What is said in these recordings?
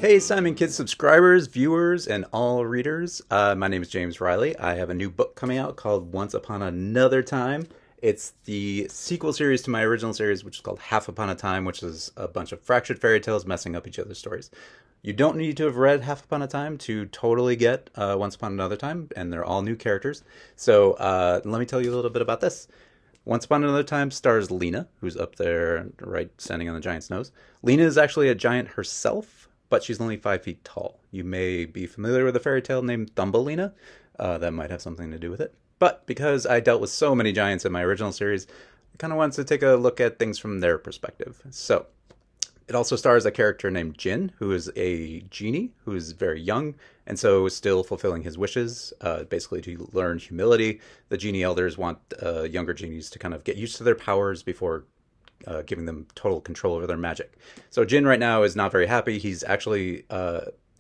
Hey, Simon Kids subscribers, viewers, and all readers. My name is James Riley. I have a new book coming out called Once Upon Another Time. It's the sequel series to my original series, which is called Half Upon a Time, which is a bunch of fractured fairy tales messing up each other's stories. You don't need to have read Half Upon a Time to totally get Once Upon Another Time, and they're all new characters. So let me tell you a little bit about this. Once Upon Another Time stars Lena, who's up there, right, standing on the giant's nose. Lena is actually a giant herself, but she's only 5 feet tall. You may be familiar with a fairy tale named Thumbelina. That might have something to do with it. But because I dealt with so many giants in my original series, I kind of wanted to take a look at things from their perspective. So, it also stars a character named Jin, who is a genie, who is very young, and so is still fulfilling his wishes, basically to learn humility. The genie elders want younger genies to kind of get used to their powers before giving them total control over their magic. So Jin right now is not very happy. He's actually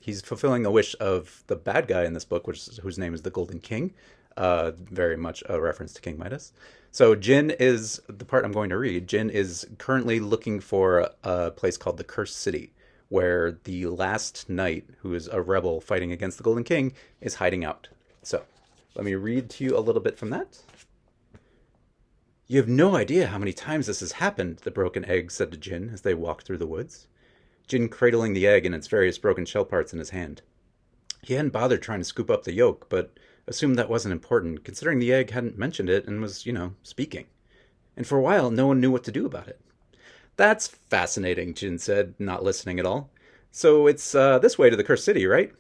he's fulfilling a wish of the bad guy in this book, whose name is the Golden King. Very much a reference to King Midas. So Jin is the part I'm going to read. Jin is currently looking for a place called the Cursed City, where the last knight, who is a rebel fighting against the Golden King, is hiding out. So let me read to you a little bit from that. You have no idea how many times this has happened, the broken egg said to Jin as they walked through the woods. Jin cradling the egg and its various broken shell parts in his hand. He hadn't bothered trying to scoop up the yolk, but assumed that wasn't important, considering the egg hadn't mentioned it and was, speaking. And for a while, no one knew what to do about it. That's fascinating, Jin said, not listening at all. So it's this way to the Cursed City, right?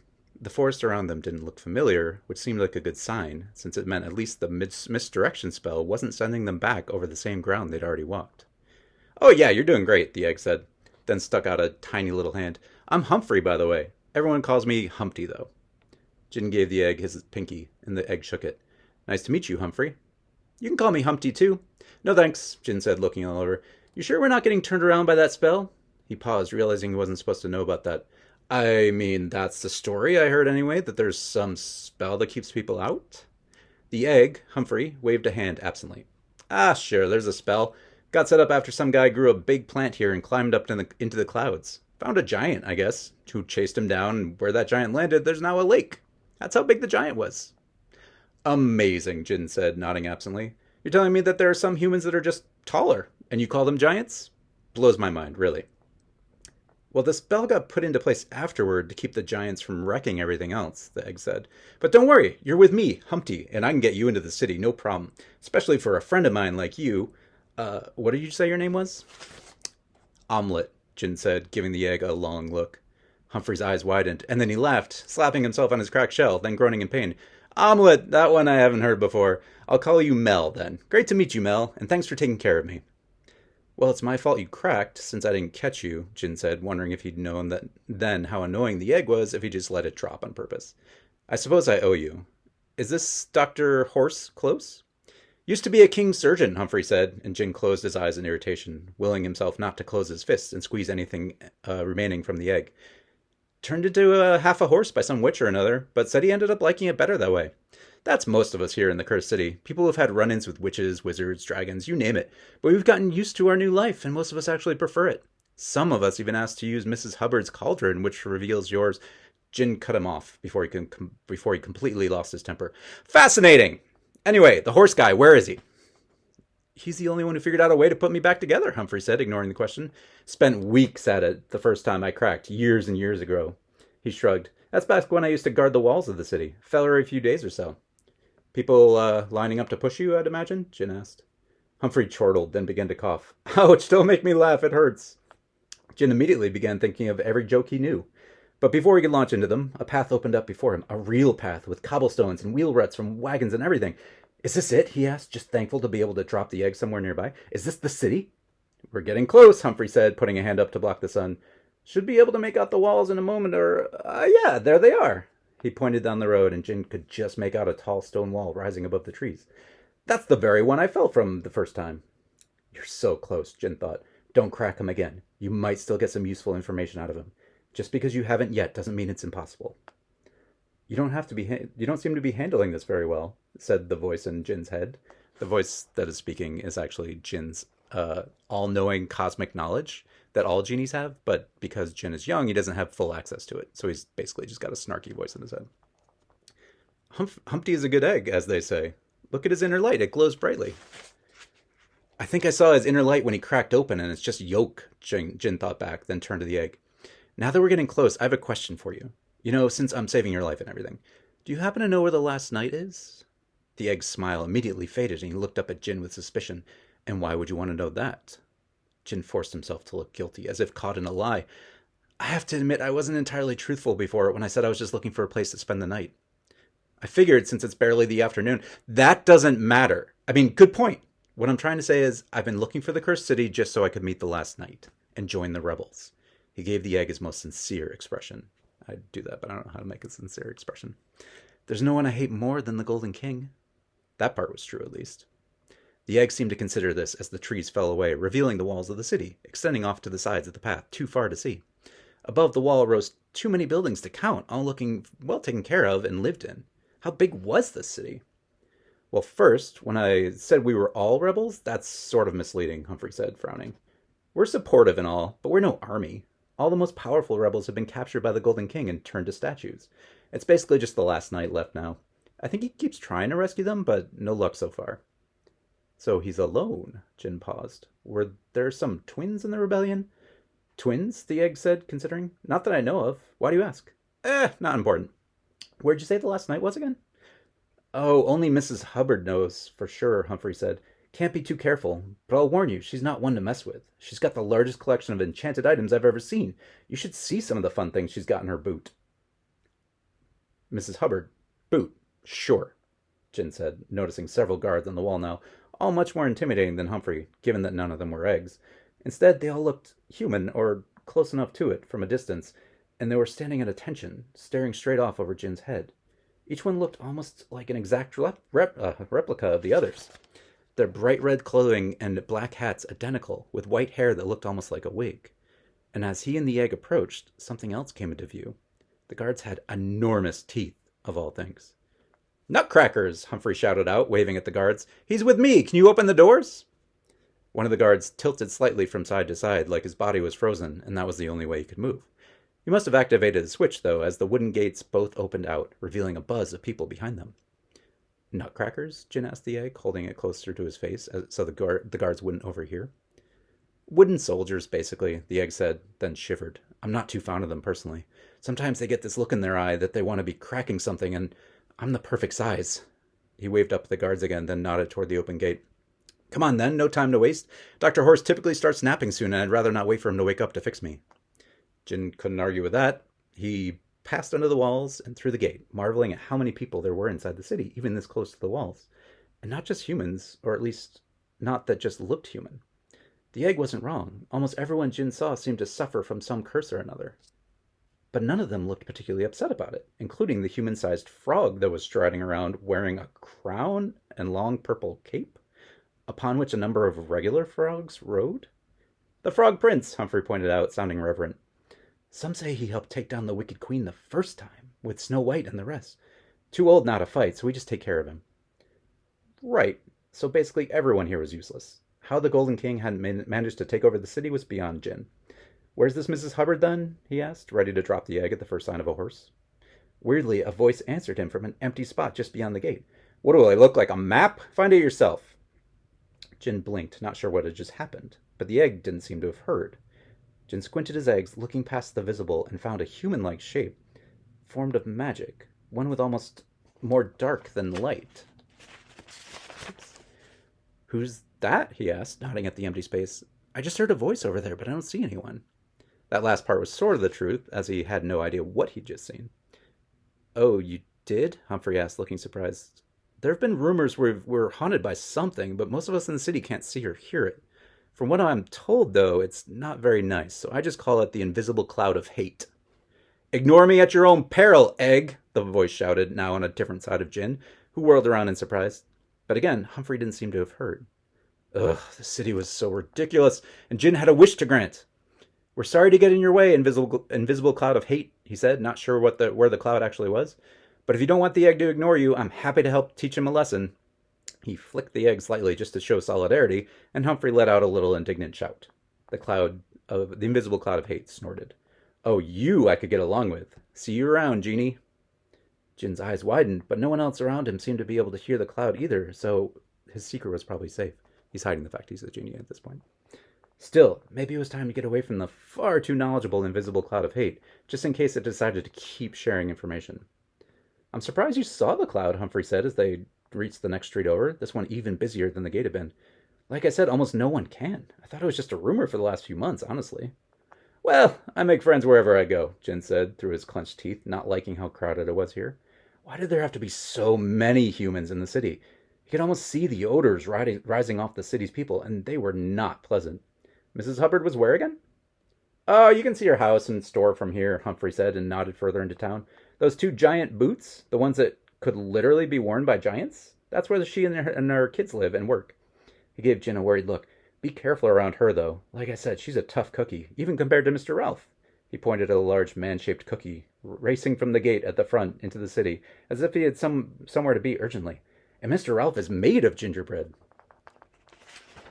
The forest around them didn't look familiar, which seemed like a good sign, since it meant at least the misdirection spell wasn't sending them back over the same ground they'd already walked. Oh yeah, you're doing great, the egg said, then stuck out a tiny little hand. I'm Humphrey, by the way. Everyone calls me Humpty, though. Jin gave the egg his pinky, and the egg shook it. Nice to meet you, Humphrey. You can call me Humpty, too. No thanks, Jin said, looking all over. You sure we're not getting turned around by that spell? He paused, realizing he wasn't supposed to know about that. I mean, that's the story I heard anyway, that there's some spell that keeps people out. The egg, Humphrey, waved a hand absently. Ah, sure, there's a spell. Got set up after some guy grew a big plant here and climbed up into the clouds. Found a giant, I guess, who chased him down, and where that giant landed, there's now a lake. That's how big the giant was. Amazing, Jin said, nodding absently. You're telling me that there are some humans that are just taller, and you call them giants? Blows my mind, really. Well, the spell got put into place afterward to keep the giants from wrecking everything else, the egg said. But don't worry, you're with me, Humpty, and I can get you into the city, no problem. Especially for a friend of mine like you. What did you say your name was? Omelette, Jin said, giving the egg a long look. Humphrey's eyes widened, and then he laughed, slapping himself on his cracked shell, then groaning in pain. Omelette, that one I haven't heard before. I'll call you Mel, then. Great to meet you, Mel, and thanks for taking care of me. Well, it's my fault you cracked, since I didn't catch you, Jin said, wondering if he'd known then how annoying the egg was if he just let it drop on purpose. I suppose I owe you. Is this Dr. Horse close? Used to be a king's surgeon, Humphrey said, and Jin closed his eyes in irritation, willing himself not to close his fists and squeeze anything remaining from the egg. Turned into half a horse by some witch or another, but said he ended up liking it better that way. That's most of us here in the Cursed City. People who've had run-ins with witches, wizards, dragons, you name it. But we've gotten used to our new life, and most of us actually prefer it. Some of us even asked to use Mrs. Hubbard's cauldron, which reveals yours. Jin cut him off before he completely lost his temper. Fascinating! Anyway, the horse guy, where is he? He's the only one who figured out a way to put me back together, Humphrey said, ignoring the question. Spent weeks at it the first time I cracked, years and years ago. He shrugged. That's back when I used to guard the walls of the city. Fell every few days or so. People lining up to push you, I'd imagine? Jin asked. Humphrey chortled, then began to cough. Ouch, don't make me laugh, it hurts. Jin immediately began thinking of every joke he knew. But before he could launch into them, a path opened up before him, a real path with cobblestones and wheel ruts from wagons and everything. Is this it? He asked, just thankful to be able to drop the egg somewhere nearby. Is this the city? We're getting close, Humphrey said, putting a hand up to block the sun. Should be able to make out the walls in a moment, or... yeah, there they are. He pointed down the road, and Jin could just make out a tall stone wall rising above the trees. That's the very one I fell from the first time. You're so close, Jin thought. Don't crack him again. You might still get some useful information out of him. Just because you haven't yet doesn't mean it's impossible. You don't seem to be handling this very well, said the voice in Jin's head. The voice that is speaking is actually Jin's all-knowing cosmic knowledge that all genies have, but because Jin is young, he doesn't have full access to it. So he's basically just got a snarky voice in his head. Humpty is a good egg, as they say. Look at his inner light. It glows brightly. I think I saw his inner light when he cracked open, and it's just yolk, Jin thought back, then turned to the egg. Now that we're getting close, I have a question for you. You know, since I'm saving your life and everything, do you happen to know where the last night is? The egg's smile immediately faded, and he looked up at Jin with suspicion. And why would you want to know that? Jin forced himself to look guilty, as if caught in a lie. I have to admit, I wasn't entirely truthful before when I said I was just looking for a place to spend the night. I figured, since it's barely the afternoon, that doesn't matter. I mean, good point. What I'm trying to say is, I've been looking for the cursed city just so I could meet the last knight and join the rebels. He gave the egg his most sincere expression. I'd do that, but I don't know how to make a sincere expression. There's no one I hate more than the Golden King. That part was true, at least. The egg seemed to consider this as the trees fell away, revealing the walls of the city, extending off to the sides of the path, too far to see. Above the wall rose too many buildings to count, all looking well taken care of and lived in. How big was this city? Well, first, when I said we were all rebels, that's sort of misleading, Humphrey said, frowning. We're supportive and all, but we're no army. All the most powerful rebels have been captured by the Golden King and turned to statues. It's basically just the last knight left now. I think he keeps trying to rescue them, but no luck so far. So he's alone, Jin paused. Were there some twins in the rebellion? Twins, the egg said, considering. Not that I know of. Why do you ask? Not important. Where'd you say the last night was again? Oh, only Mrs. Hubbard knows for sure, Humphrey said. Can't be too careful, but I'll warn you, she's not one to mess with. She's got the largest collection of enchanted items I've ever seen. You should see some of the fun things she's got in her boot. Mrs. Hubbard, boot, sure, Jin said, noticing several guards on the wall now, all much more intimidating than Humphrey, given that none of them were eggs. Instead, they all looked human, or close enough to it, from a distance, and they were standing at attention, staring straight off over Jin's head. Each one looked almost like an exact replica of the others. Their bright red clothing and black hats identical, with white hair that looked almost like a wig. And as he and the egg approached, something else came into view. The guards had enormous teeth, of all things. Nutcrackers, Humphrey shouted out, waving at the guards. He's with me! Can you open the doors? One of the guards tilted slightly from side to side, like his body was frozen, and that was the only way he could move. He must have activated a switch, though, as the wooden gates both opened out, revealing a buzz of people behind them. Nutcrackers? Jin asked the egg, holding it closer to his face so the guards wouldn't overhear. Wooden soldiers, basically, the egg said, then shivered. I'm not too fond of them, personally. Sometimes they get this look in their eye that they want to be cracking something, and I'm the perfect size. He waved up at the guards again, then nodded toward the open gate. Come on, then, no time to waste. Dr. Horse typically starts napping soon, and I'd rather not wait for him to wake up to fix me. Jin couldn't argue with that. He passed under the walls and through the gate, marveling at how many people there were inside the city, even this close to the walls. And not just humans, or at least not that just looked human. The egg wasn't wrong. Almost everyone Jin saw seemed to suffer from some curse or another. But none of them looked particularly upset about it, including the human-sized frog that was striding around wearing a crown and long purple cape, upon which a number of regular frogs rode. The Frog Prince, Humphrey pointed out, sounding reverent. Some say he helped take down the Wicked Queen the first time, with Snow White and the rest. Too old now to fight, so we just take care of him. Right, so basically everyone here was useless. How the Golden King hadn't managed to take over the city was beyond Jin. Where's this Mrs. Hubbard, then? He asked, ready to drop the egg at the first sign of a horse. Weirdly, a voice answered him from an empty spot just beyond the gate. What do I look like, a map? Find it yourself. Jin blinked, not sure what had just happened, but the egg didn't seem to have heard. Jin squinted his eggs, looking past the visible, and found a human-like shape, formed of magic, one with almost more dark than light. Oops. Who's that? He asked, nodding at the empty space. I just heard a voice over there, but I don't see anyone. That last part was sort of the truth, as he had no idea what he'd just seen. Oh, you did? Humphrey asked, looking surprised. There have been rumors we're haunted by something, but most of us in the city can't see or hear it. From what I'm told, though, it's not very nice, so I just call it the invisible cloud of hate. Ignore me at your own peril, egg, the voice shouted, now on a different side of Jin, who whirled around in surprise. But again, Humphrey didn't seem to have heard. Ugh, the city was so ridiculous, and Jin had a wish to grant. We're sorry to get in your way, invisible cloud of hate, he said, not sure where the cloud actually was. But if you don't want the egg to ignore you, I'm happy to help teach him a lesson. He flicked the egg slightly just to show solidarity, and Humphrey let out a little indignant shout. The invisible cloud of hate snorted. Oh, you I could get along with. See you around, Genie. Jin's eyes widened, but no one else around him seemed to be able to hear the cloud either, so his secret was probably safe. He's hiding the fact he's a genie at this point. Still, maybe it was time to get away from the far too knowledgeable invisible cloud of hate, just in case it decided to keep sharing information. I'm surprised you saw the cloud, Humphrey said as they reached the next street over, this one even busier than the gate had been. Like I said, almost no one can. I thought it was just a rumor for the last few months, honestly. Well, I make friends wherever I go, Jin said through his clenched teeth, not liking how crowded it was here. Why did there have to be so many humans in the city? You could almost see the odors rising off the city's people, and they were not pleasant. Mrs. Hubbard was where again? Oh, you can see her house and store from here, Humphrey said and nodded further into town. Those two giant boots, the ones that could literally be worn by giants, that's where she and her kids live and work. He gave Jin a worried look. Be careful around her, though. Like I said, she's a tough cookie, even compared to Mr. Ralph. He pointed at a large man-shaped cookie, racing from the gate at the front into the city, as if he had somewhere to be urgently. And Mr. Ralph is made of gingerbread.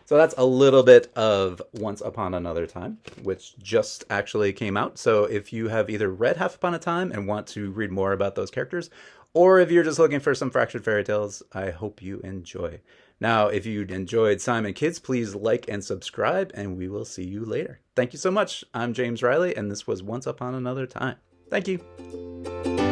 So that's a little bit of Once Upon Another Time, which just actually came out. So if you have either read Half Upon a Time and want to read more about those characters, or if you're just looking for some fractured fairy tales, I hope you enjoy. Now, if you enjoyed Simon Kids, please like and subscribe, and we will see you later. Thank you so much. I'm James Riley, and this was Once Upon Another Time. Thank you.